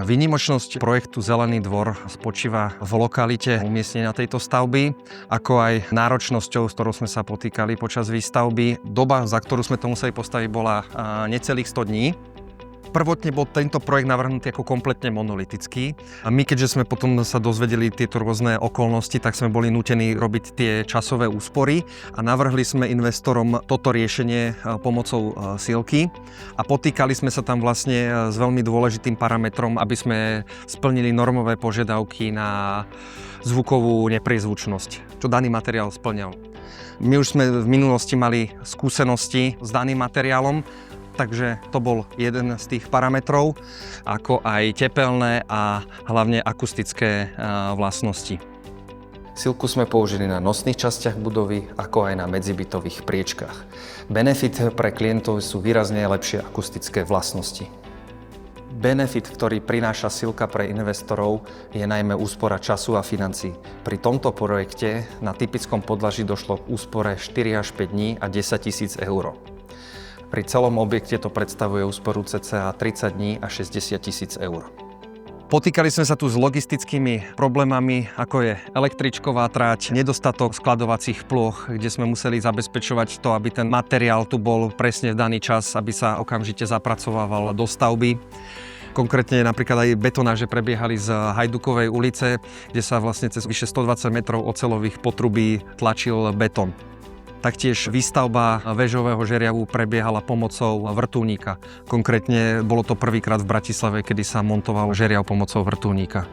Výnimočnosť projektu Zelený dvor spočíva v lokalite umiestnenia tejto stavby, ako aj náročnosťou, s ktorou sme sa potýkali počas výstavby. Doba, za ktorú sme to museli postaviť, bola necelých 100 dní. Prvotne bol tento projekt navrhnutý ako kompletne monolitický. A my, keďže sme potom sa dozvedeli tieto rôzne okolnosti, tak sme boli nútení robiť tie časové úspory a navrhli sme investorom toto riešenie pomocou silky. A potýkali sme sa tam vlastne s veľmi dôležitým parametrom, aby sme splnili normové požiadavky na zvukovú nepriezvučnosť, čo daný materiál spĺňal. My už sme v minulosti mali skúsenosti s daným materiálom, takže to bol jeden z tých parametrov, ako aj tepelné a hlavne akustické vlastnosti. Silku sme použili na nosných častiach budovy, ako aj na medzibytových priečkách. Benefit pre klientov sú výrazne lepšie akustické vlastnosti. Benefit, ktorý prináša silka pre investorov, je najmä úspora času a financií. Pri tomto projekte na typickom podlaží došlo k úspore 4 až 5 dní a 10 000 eur. Pri celom objekte to predstavuje úsporu cca 30 dní a 60 000 eur. Potýkali sme sa tu s logistickými problémami, ako je električková trať, nedostatok skladovacích plôch, kde sme museli zabezpečovať to, aby ten materiál tu bol presne v daný čas, aby sa okamžite zapracovával do stavby. Konkrétne napríklad aj betonáže prebiehali z Hajdukovej ulice, kde sa vlastne cez vyše 120 metrov oceľových potrubí tlačil betón. Taktiež výstavba väžového žeriavu prebiehala pomocou vrtuľníka. Konkrétne bolo to prvýkrát v Bratislave, kedy sa montoval žeriav pomocou vrtuľníka.